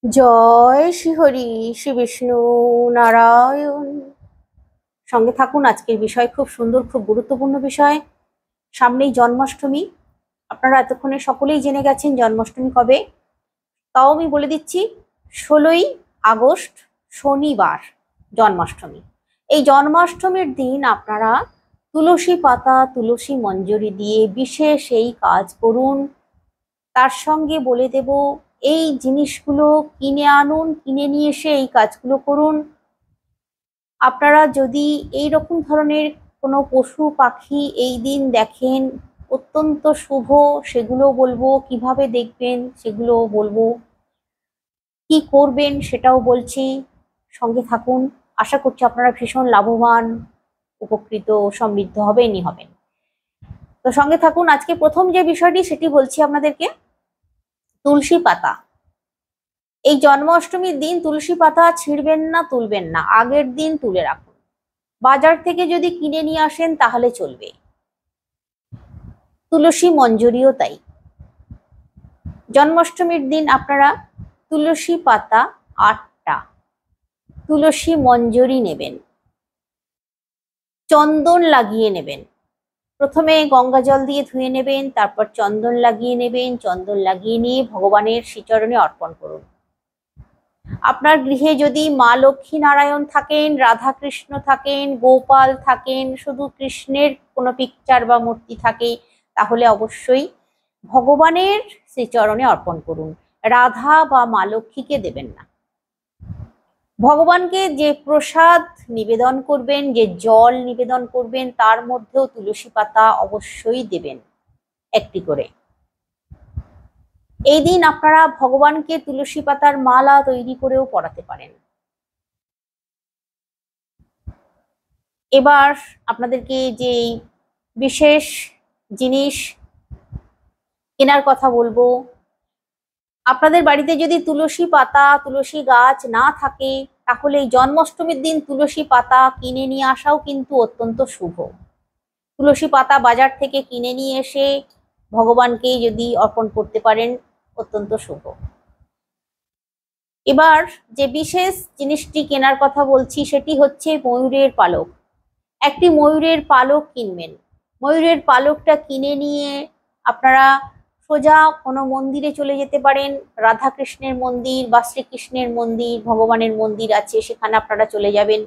জয় শ্রী হরি শ্রী বিষ্ণু নারায়ণ। সঙ্গে থাকুন। আজকের বিষয় খুব সুন্দর, খুব গুরুত্বপূর্ণ বিষয়। সামনেই জন্মাষ্টমী। আপনারা এতক্ষণে সকলেই জেনে গেছেন জন্মাষ্টমী কবে। তাও আমি বলে দিচ্ছি, 16ই আগস্ট শনিবার জন্মাষ্টমী। এই জন্মাষ্টমীর দিন আপনারা তুলসী পাতা, তুলসী মঞ্জরি দিয়ে বিশেষ এই কাজ করুন। তার সঙ্গে বলে দেব, এই জিনিসগুলো কিনে আনুন, কিনে নিয়ে এসে এই কাজগুলো করুন। আপনারা যদি এই রকম ধরনের কোনো পশু পাখি এই দিন দেখেন, অত্যন্ত শুভ, সেগুলো বলবো। কিভাবে দেখবেন সেগুলো বলবো, কি করবেন সেটাও বলছি। সঙ্গে থাকুন। আশা করছি আপনারা ভীষণ লাভবান, উপকৃত, সমৃদ্ধ হবেনই হবেন। তো সঙ্গে থাকুন। আজকে প্রথম যে বিষয়টি সেটি বলছি আপনাদেরকে, তুলসী পাতা। এই জন্মাষ্টমীর দিন তুলসী পাতা ছিঁড়বেন না, তুলবেন না, আগের দিন তুলে রাখুন। বাজার থেকে যদি কিনে নিয়ে আসেন তাহলে চলবে। তুলসী মঞ্জরিও তাই। জন্মাষ্টমীর দিন আপনারা তুলসী পাতা 8টা, তুলসী মঞ্জরি নেবেন, চন্দন লাগিয়ে নেবেন। প্রথমে গঙ্গা জল দিয়ে ধুয়ে নেবেন, তারপর চন্দন লাগিয়ে নেবেন। চন্দন লাগিয়ে নিয়ে ভগবানের শ্রীচরণে অর্পণ করুন। আপনার গৃহে যদি মা লক্ষ্মী নারায়ণ থাকেন, রাধা কৃষ্ণ থাকেন, গোপাল থাকেন, শুধু কৃষ্ণের কোনো পিকচার বা মূর্তি থাকে, তাহলে অবশ্যই ভগবানের শ্রীচরণে অর্পণ করুন। রাধা বা মা লক্ষ্মীকে দেবেন না। ভগবানকে যে প্রসাদ নিবেদন করবেন, যে জল নিবেদন করবেন, তার মধ্যেও তুলসী পাতা অবশ্যই দেবেন, একটি করে। এই দিন আপনারা ভগবানকে তুলসী পাতার মালা তৈরি করেও পরাতে পারেন। এবার আপনাদেরকে যে বিশেষ জিনিস কেনার কথা বলবো, আপনাদের বাড়িতে যদি তুলসী পাতা, তুলসী গাছ না থাকে, তাহলে এই জন্মাষ্টমীর দিন তুলসী পাতা কিনে নিয়ে আসাও কিন্তু অত্যন্ত শুভ। তুলসী পাতা বাজার থেকে কিনে নিয়ে এসে ভগবানকে যদি অর্পণ করতে পারেন, অত্যন্ত শুভ। এবার যে বিশেষ জিনিসটি কেনার কথা বলছি সেটি হচ্ছে ময়ূরের পালক। একটি ময়ূরের পালক কিনবেন। ময়ূরের পালকটা কিনে নিয়ে আপনারা সোজা কোনো মন্দিরে চলে যেতে পারেন। রাধা কৃষ্ণের মন্দির বা শ্রীকৃষ্ণের মন্দির, ভগবানের মন্দির আছে, সেখানে আপনারা চলে যাবেন।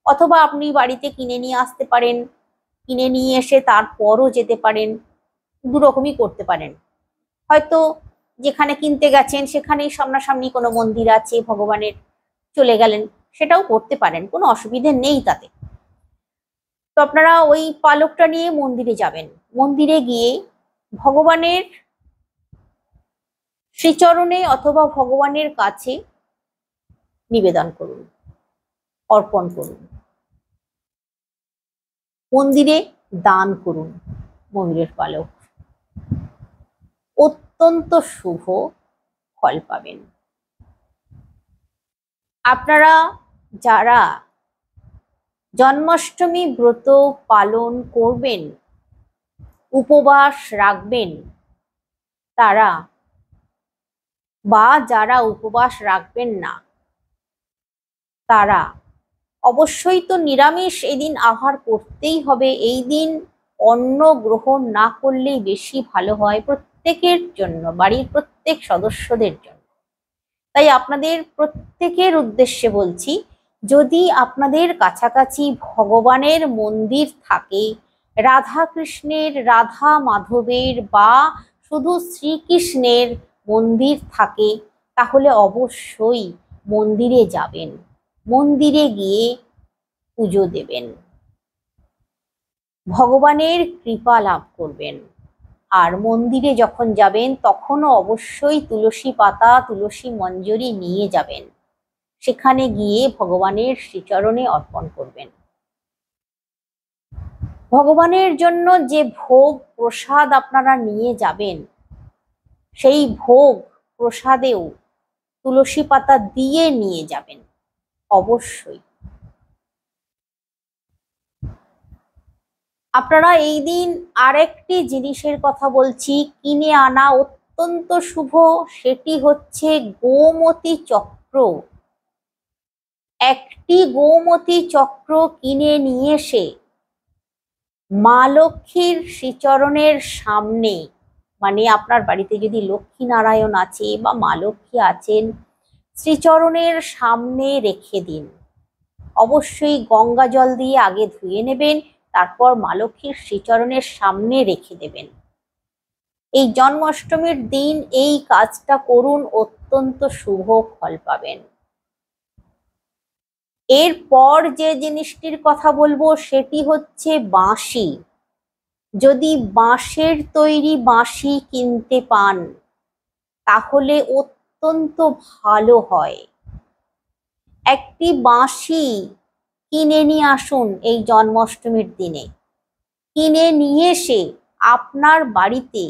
অথবা আপনি বাড়িতে কিনে নিয়ে আসতে পারেন, কিনে নিয়ে এসে তারপরও যেতে পারেন। দুরকমই করতে পারেন। হয়তো যেখানে কিনতে গেছেন সেখানেই সামনাসামনি কোনো মন্দির আছে ভগবানের, চলে গেলেন, সেটাও করতে পারেন, কোনো অসুবিধে নেই তাতে। তো আপনারা ওই পালকটা নিয়ে মন্দিরে যাবেন। মন্দিরে গিয়ে ভগবানের শ্রীচরণে অথবা ভগবানের কাছে নিবেদন করুন, অর্পণ করুন। মন্দিরে দান করুন ময়ূরের পালক। অত্যন্ত শুভ ফল পাবেন। আপনারা যারা জন্মাষ্টমী ব্রত পালন করবেন, উপবাস রাখবেন, তারা বা যারা উপবাস রাখবেন না, তারা অবশ্যই তো নিরামিষ এদিন আহার করতেই হবে। এই দিন অন্ন গ্রহণ না করলেই বেশি ভালো হয় প্রত্যেকের জন্য, বাড়ির প্রত্যেক সদস্যদের জন্য। তাই আপনাদের প্রত্যেকের উদ্দেশ্যে বলছি, যদি আপনাদের কাছাকাছি ভগবানের মন্দির থাকে, রাধা কৃষ্ণের, রাধা মাধবের বা শুধু শ্রীকৃষ্ণের মন্দির থাকে, তাহলে অবশ্যই মন্দিরে যাবেন, মন্দিরে গিয়ে পুজো দেবেন, ভগবানের কৃপা লাভ করবেন। আর মন্দিরে যখন যাবেন তখনও অবশ্যই তুলসী পাতা, তুলসী মঞ্জরি নিয়ে যাবেন। সেখানে গিয়ে ভগবানের শ্রীচরণে অর্পণ করবেন। ভগবানের জন্য যে ভোগ প্রসাদ আপনারা নিয়ে যাবেন, সেই ভোগ প্রসাদেও তুলসী পাতা দিয়ে নিয়ে যাবেন অবশ্যই। আপনারা এই দিন আরেকটি জিনিসের কথা বলছি, কিনে আনা অত্যন্ত শুভ, সেটি হচ্ছে গোমতী চক্র। একটি গোমতী চক্র কিনে নিয়ে এসে মা লক্ষ্মীর শ্রীচরণের সামনে, মানে আপনার বাড়িতে যদি লক্ষ্মী নারায়ণ আছে বা মা লক্ষ্মী আছেন, শ্রীচরণের সামনে রেখে দিন। অবশ্যই গঙ্গা জল দিয়ে আগে ধুয়ে নেবেন, তারপর মা লক্ষ্মীর শ্রীচরণের সামনে রেখে দেবেন। এই জন্মাষ্টমীর দিন এই কাজটা করুন, অত্যন্ত শুভ ফল পাবেন। এরপর যে জিনিসটির কথা বলবো সেটি হচ্ছে বাঁশি। যদি বাঁশের তৈরি বাঁশি কিনতে পান তাহলে অত্যন্ত ভালো হয়। একটি বাঁশি কিনে নিয়ে আসুন এই জন্মাষ্টমীর দিনে। কিনে নিয়ে এসে আপনার বাড়িতে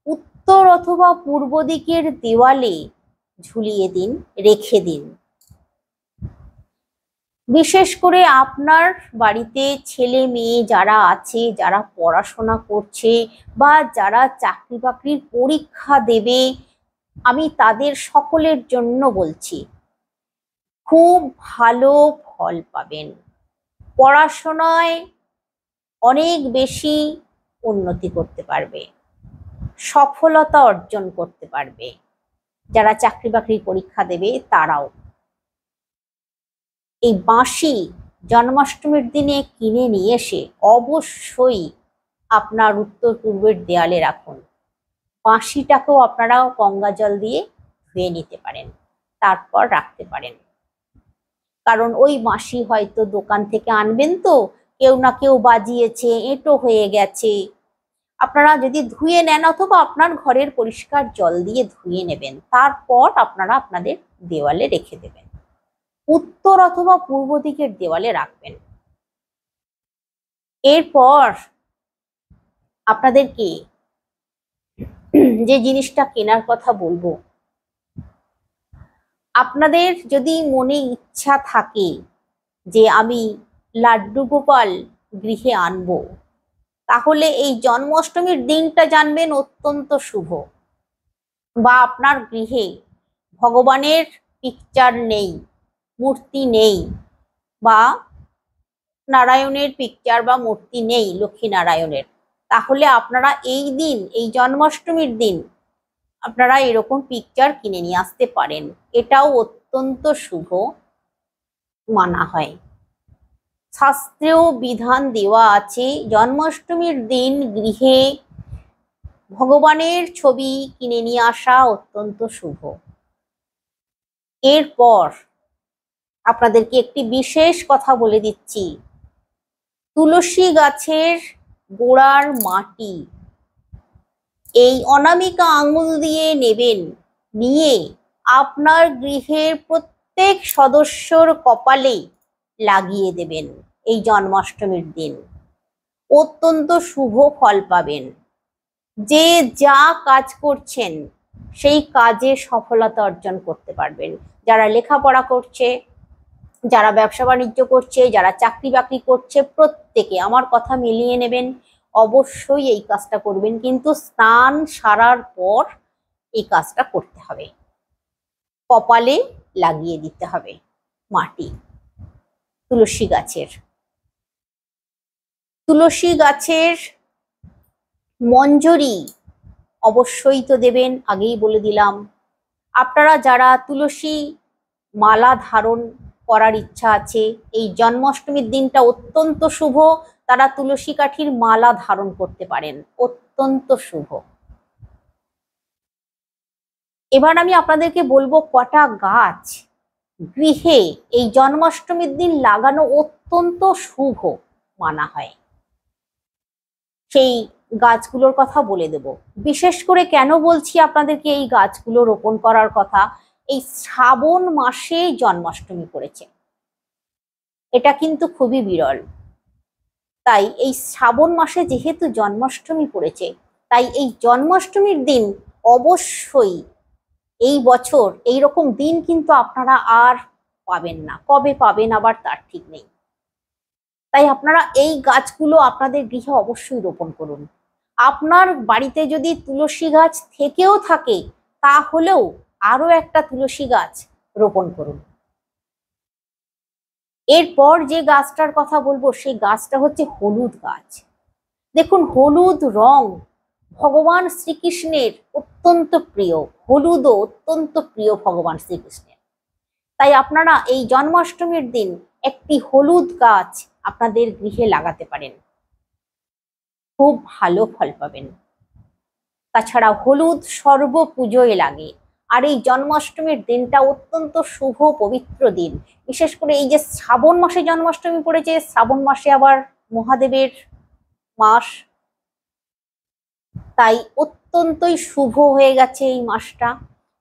উত্তর অথবা পূর্ব দিকের দেওয়ালে ঝুলিয়ে দিন, রেখে দিন। বিশেষ করে আপনার বাড়িতে ছেলে মেয়ে যারা আছে, যারা পড়াশোনা করছে বা যারা চাকরি বাকরির পরীক্ষা দেবে, আমি তাদের সকলের জন্য বলছি, খুব ভালো ফল পাবেন। পড়াশোনায় অনেক বেশি উন্নতি করতে পারবে, সফলতা অর্জন করতে পারবে। যারা চাকরি বাকরির পরীক্ষা দেবে তারাও। এই বাঁশি জন্মাষ্টমীর দিনে কিনে নিয়ে এসে অবশ্যই আপনার উত্তর পূর্বের দেয়ালে রাখুন। বাঁশিটাকেও আপনারা গঙ্গা জল দিয়ে ধুয়ে নিতে পারেন, তারপর রাখতে পারেন। কারণ ওই বাঁশি হয়তো দোকান থেকে আনবেন, তো কেউ না কেউ বাজিয়েছে, এঁটো হয়ে গেছে। আপনারা যদি ধুয়ে নেন অথবা আপনার ঘরের পরিষ্কার জল দিয়ে ধুয়ে নেবেন, তারপর আপনারা আপনাদের দেওয়ালে রেখে দেবেন। উত্তর অথবা পূর্ব দিকের দেওয়ালে রাখবেন। এরপর আপনাদেরকে যে জিনিসটা কেনার কথা বলবো, আপনাদের যদি মনে ইচ্ছা থাকে যে আমি লাড্ডু গোপাল গৃহে আনবো, তাহলে এই জন্মাষ্টমীর দিনটা জানবেন অত্যন্ত শুভ। বা আপনার গৃহে ভগবানের পিকচার নেই, মূর্তি নেই, বা নারায়ণের পিকচার বা মূর্তি নেই লক্ষ্মী নারায়ণের, তাহলে আপনারা এই দিন, এই জন্মাষ্টমীর দিন আপনারা এরকম পিকচার কিনে নিয়ে আসতে পারেন। এটাও অত্যন্ত শুভ মানা হয়। শাস্ত্রেও বিধান দেওয়া আছে, জন্মাষ্টমীর দিন গৃহে ভগবানের ছবি কিনে নিয়ে আসা অত্যন্ত শুভ। এরপর আপনাদেরকে একটি বিশেষ কথা বলে দিচ্ছি, তুলসী গাছের গোড়ার মাটি এই অনামিকা আঙুল দিয়ে নেবেন, নিয়ে আপনার গৃহের প্রত্যেক সদস্যর কপালে লাগিয়ে দেবেন এই জন্মাষ্টমীর দিন। অত্যন্ত শুভ ফল পাবেন। যে যা কাজ করছেন সেই কাজে সফলতা অর্জন করতে পারবেন। যারা লেখাপড়া করছে, যারা ব্যবসা বাণিজ্য করছে, যারা চাকরি বাকরি করছে, প্রত্যেকে আমার কথা মিলিয়ে নেবেন। অবশ্যই এই কাজটা করবেন, কিন্তু স্নান সারার পর এই কাজটা করতে হবে। কপালে লাগিয়ে দিতে হবে মাটি তুলসী গাছের। তুলসী গাছের মঞ্জরি অবশ্যই তো দেবেন, আগেই বলে দিলাম। আপনারা যারা তুলসী মালা ধারণ করার ইচ্ছা আছে, এই জন্মাষ্টমীর দিনটা অত্যন্ত শুভ, তারা তুলসী কাঠির মালা ধারণ করতে পারেন, অত্যন্ত শুভ। এবার আমি আপনাদেরকে বলবো কটা গাছ গৃহে এই জন্মাষ্টমীর দিন লাগানো অত্যন্ত শুভ মানা হয়, সেই গাছগুলোর কথা বলে দেব। বিশেষ করে কেন বলছি আপনাদেরকে এই গাছগুলো রোপণ করার কথা, এই শ্রাবণ মাসে জন্মাষ্টমী পড়েছে, এটা কিন্তু খুবই বিরল। তাই এই শ্রাবণ মাসে যেহেতু জন্মাষ্টমী পড়েছে, তাই এই জন্মাষ্টমীর দিন অবশ্যই এই বছর এইরকম দিন কিন্তু আপনারা আর পাবেন না, কবে পাবেন আবার তার ঠিক নেই। তাই আপনারা এই গাছগুলো আপনাদের গৃহে অবশ্যই রোপণ করুন। আপনার বাড়িতে যদি তুলসী গাছ থেকেও থাকে তাহলেও আরো একটা তুলসী গাছ রোপণ করুন। এরপর যে গাছটার কথা বলবো সেই গাছটা হচ্ছে হলুদ গাছ। দেখুন, হলুদ রং ভগবান শ্রীকৃষ্ণের অত্যন্ত প্রিয়, হলুদও অত্যন্ত প্রিয় ভগবান শ্রীকৃষ্ণের। তাই আপনারা এই জন্মাষ্টমীর দিন একটি হলুদ গাছ আপনাদের গৃহে লাগাতে পারেন, খুব ভালো ফল পাবেন। তাছাড়া হলুদ সর্ব পুজোয় লাগে, আর এই জন্মাষ্টমীর দিনটা অত্যন্ত শুভ পবিত্র দিন। বিশেষ করে এই যে শ্রাবণ মাসে জন্মাষ্টমী পড়েছে, শ্রাবণ মাসে আবার মহাদেবের মাস, তাই অত্যন্তই শুভ হয়ে গেছে এই মাসটা,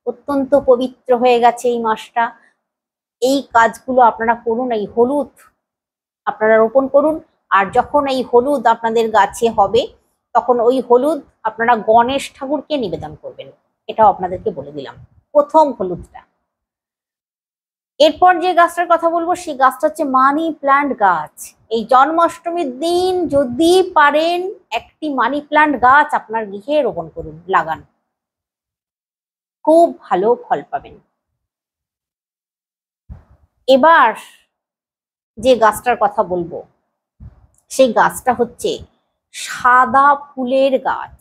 অত্যন্ত পবিত্র হয়ে গেছে এই মাসটা। এই কাজগুলো আপনারা করুন, এই হলুদ আপনারা রোপণ করুন। আর যখন এই হলুদ আপনাদের গাছে হবে তখন ওই হলুদ আপনারা গণেশ ঠাকুরকে নিবেদন করবেন, এটাও আপনাদেরকে বলে দিলাম, প্রথম হলুদটা। এরপর যে গাছটার কথা বলবো সেই গাছটা হচ্ছে মানি প্ল্যান্ট গাছ। এই জন্মাষ্টমীর দিন যদি পারেন একটি মানি প্ল্যান্ট গাছ আপনার গৃহে রোপণ করুন, লাগান, খুব ভালো ফল পাবেন। এবার যে গাছটার কথা বলবো সেই গাছটা হচ্ছে সাদা ফুলের গাছ।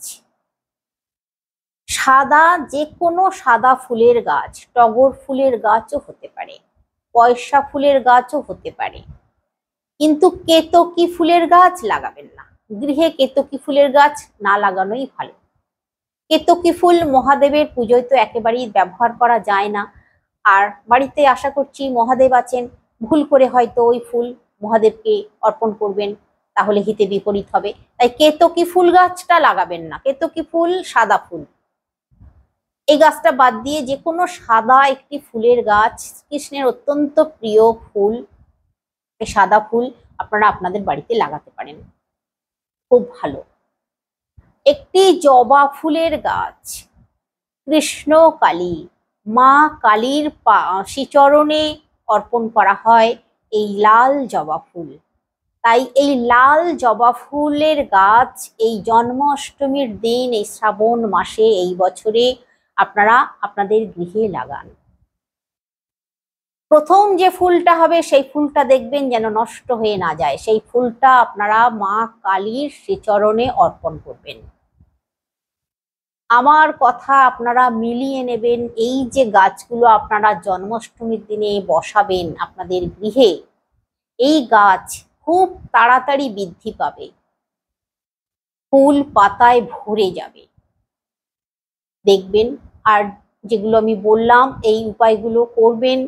সাদা, যে কোনো সাদা ফুলের গাছ, টগর ফুলের গাছও হতে পারে, পয়সা ফুলের গাছও হতে পারে, কিন্তু কেতকী ফুলের গাছ লাগাবেন না। গৃহে কেতকী ফুলের গাছ না লাগানোই ভালো। কেতকী ফুল মহাদেবের পুজোয় তো একেবারেই ব্যবহার করা যায় না। আর বাড়িতে আশা করছি মহাদেব আছেন, ভুল করে হয়তো ওই ফুল মহাদেবকে অর্পণ করবেন, তাহলে হিতে বিপরীত হবে। তাই কেতকী ফুল গাছটা লাগাবেন না। কেতকী ফুল সাদা ফুল, এই গাছটা বাদ দিয়ে যে কোনো সাদা একটি ফুলের গাছ, কৃষ্ণের অত্যন্ত প্রিয় ফুল, এই সাদা ফুল আপনারা আপনাদের বাড়িতে লাগাতে পারেন, খুব ভালো। একটি জবা ফুলের গাছ, কৃষ্ণ কালী, মা কালীর শ্রীচরণে অর্পণ করা হয় এই লাল জবা ফুল। তাই এই লাল জবা ফুলের গাছ এই জন্মাষ্টমীর দিন, এই শ্রাবণ মাসে, এই বছরে আপনারা আপনাদের গৃহে লাগান। প্রথম যে ফুলটা হবে সেই ফুলটা দেখবেন যেন নষ্ট হয়ে না যায়, সেই ফুলটা আপনারা মা কালীর শ্রীচরণে অর্পণ করবেন। আমার কথা আপনারা মিলিয়ে নেবেন, এই যে গাছগুলো আপনারা জন্মাষ্টমীর দিনে বসাবেন আপনাদের গৃহে, এই গাছ খুব তাড়াতাড়ি বৃদ্ধি পাবে, ফুল পাতায় ভরে যাবে দেখবেন। আর যেগুলো আমি বললাম এই উপায়গুলো করবেন,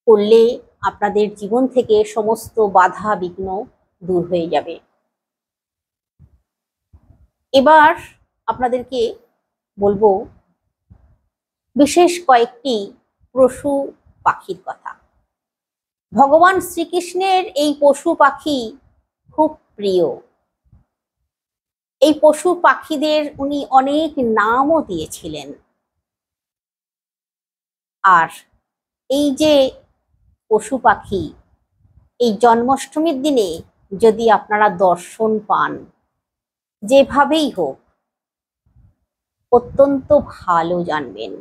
করলে আপনাদের জীবন থেকে সমস্ত বাধা বিঘ্ন দূর হয়ে যাবে। এবার আপনাদেরকে বলবো বিশেষ কয়েকটি পশু পাখির কথা। ভগবান শ্রীকৃষ্ণের এই পশু পাখি খুব প্রিয়। এই পশু পাখিদের উনি অনেক নামও দিয়েছিলেন। আর এই যে পশু পাখি, এই জন্মাষ্টমীর দিনে যদি আপনারা দর্শন পান, যেভাবেই হোক অত্যন্ত ভালো জানবেন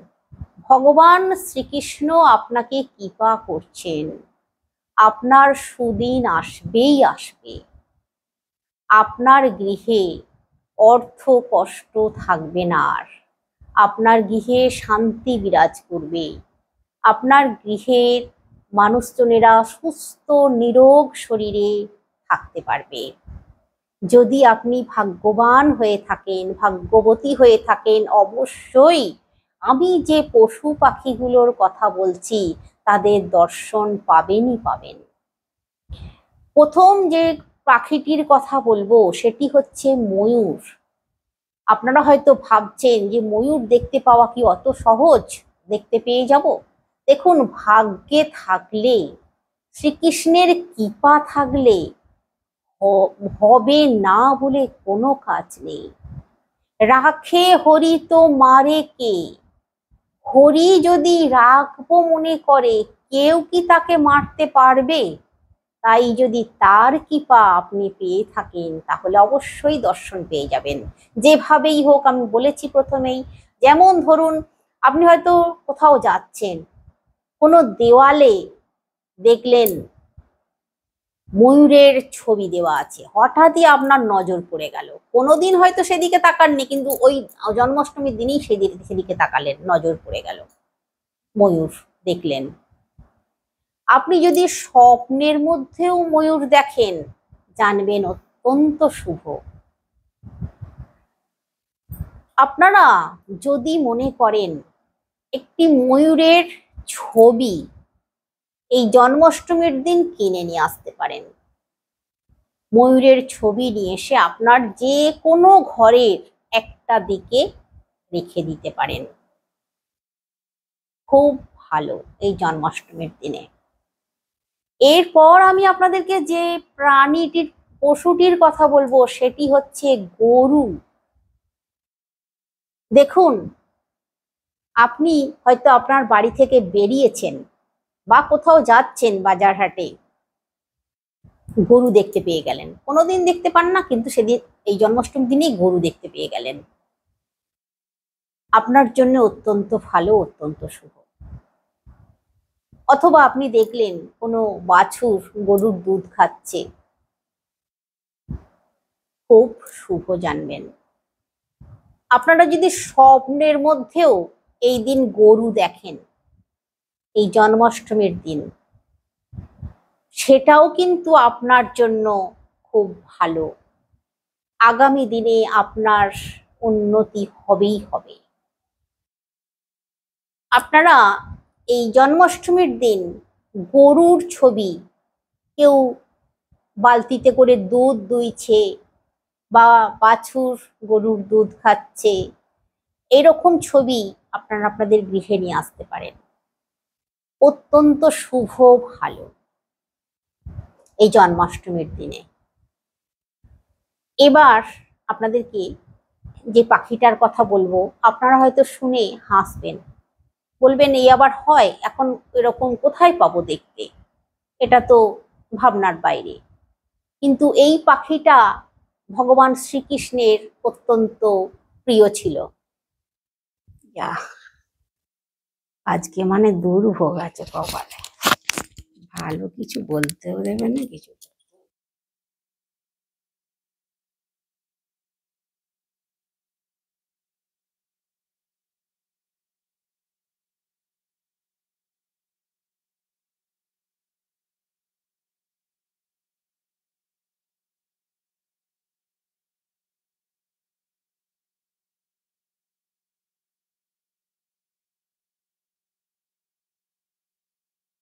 ভগবান শ্রীকৃষ্ণ আপনাকে কৃপা করছেন, আপনার সুদিন আসবেই আসবে, আপনার গৃহে অর্থ কষ্ট থাকবে না, আর আপনার গৃহে শান্তি বিরাজ করবে, আপনার গৃহের মানুষজনেরা সুস্থ নিরোগ শরীরে থাকতে পারবে। যদি আপনি ভাগ্যবান হয়ে থাকেন, ভাগ্যবতী হয়ে থাকেন, অবশ্যই আমি যে পশু পাখিগুলোর কথা বলছি তাদের দর্শন পাবেনই পাবেন। প্রথম যে পাখিটির কথা বলবো সেটি হচ্ছে ময়ূর। আপনারা হয়তো ভাবছেন যে ময়ূর দেখতে পাওয়া কি অত সহজ, দেখতে পেয়ে যাব? দেখুন, ভাগ্যে থাকলে, শ্রীকৃষ্ণের কৃপা থাকলে হবে না বলে কোনো কাজ নেই। রাখে হরি তো মারে কে, হরি যদি রাখবো মনে করে কেউ কি তাকে মারতে পারবে? তাই যদি তার কৃপা আপনি পেয়ে থাকেন তাহলে অবশ্যই দর্শন পেয়ে যাবেন। যেভাবেই হোক, আমি বলেছি প্রথমেই, যেমন ধরুন আপনি হয়তো কোথাও যাচ্ছেন, কোনো দেওয়ালে দেখলেন ময়ূরের ছবি দেওয়া আছে, হঠাৎই আপনার নজর পড়ে গেল। কোনোদিন হয়তো সেদিকে তাকাননি, কিন্তু ওই জন্মাষ্টমীর দিনই সেদিকে তাকালেন, নজর পড়ে গেল, ময়ূর দেখলেন। আপনি যদি স্বপ্নের মধ্যেও ময়ূর দেখেন, জানবেন অত্যন্ত শুভ। আপনারা যদি মনে করেন একটি ময়ূরের ছবি এই জন্মাষ্টমীর দিন কিনে নিয়ে আসতে পারেন। ময়ূরের ছবি নিয়ে এসে আপনার যে কোনো ঘরের একটা দিকে রেখে দিতে পারেন। খুব ভালো এই জন্মাষ্টমীর দিনে। এরপর আমি আপনাদেরকে যে প্রাণীটির, পশুটির কথা বলবো, সেটি হচ্ছে গরু। দেখুন, আপনি হয়তো আপনার বাড়ি থেকে বেরিয়েছেন বা কোথাও যাচ্ছেন বাজার হাটে, গরু দেখতে পেয়ে গেলেন। কোনোদিন দেখতে পান না, কিন্তু সেদিন এই জন্মাষ্টমীর দিনেই গরু দেখতে পেয়ে গেলেন। আপনার জন্য অত্যন্ত ভালো, অত্যন্ত শুভ। অথবা আপনি দেখলেন কোনো বাছুর গরুর দুধ খাচ্ছে, খুব শুভ জানবেন। আপনারা যদি স্বপ্নের মধ্যেও এই দিন গরু দেখেন এই জন্মাষ্টমীর দিন, সেটাও কিন্তু আপনার জন্য খুব ভালো। আগামী দিনে আপনার উন্নতি হবেই হবে। আপনারা এই জন্মাষ্টমীর দিন গরুর ছবি, কেউ বালতিতে করে দুধ দুইছে বা বাছুর গরুর দুধ খাচ্ছে, এরকম ছবি আপনারা আপনাদের গৃহে নিয়ে আসতে পারেন। অত্যন্ত শুভ, ভালো এই জন্মাষ্টমীর দিনে। এবার আপনাদেরকে যে পাখিটার কথা বলবো, আপনারা হয়তো শুনে হাসবেন, বলবেন এই আবার হয়, এখন এরকম কোথায় পাবো দেখতে, এটা তো ভাবনার বাইরে। কিন্তু এই পাখিটা ভগবান শ্রীকৃষ্ণের অত্যন্ত প্রিয় ছিল। আজকে মানে দুর্ভোগ আছে কপালে, ভালো কিছু বলতেও দেবে না, কিছু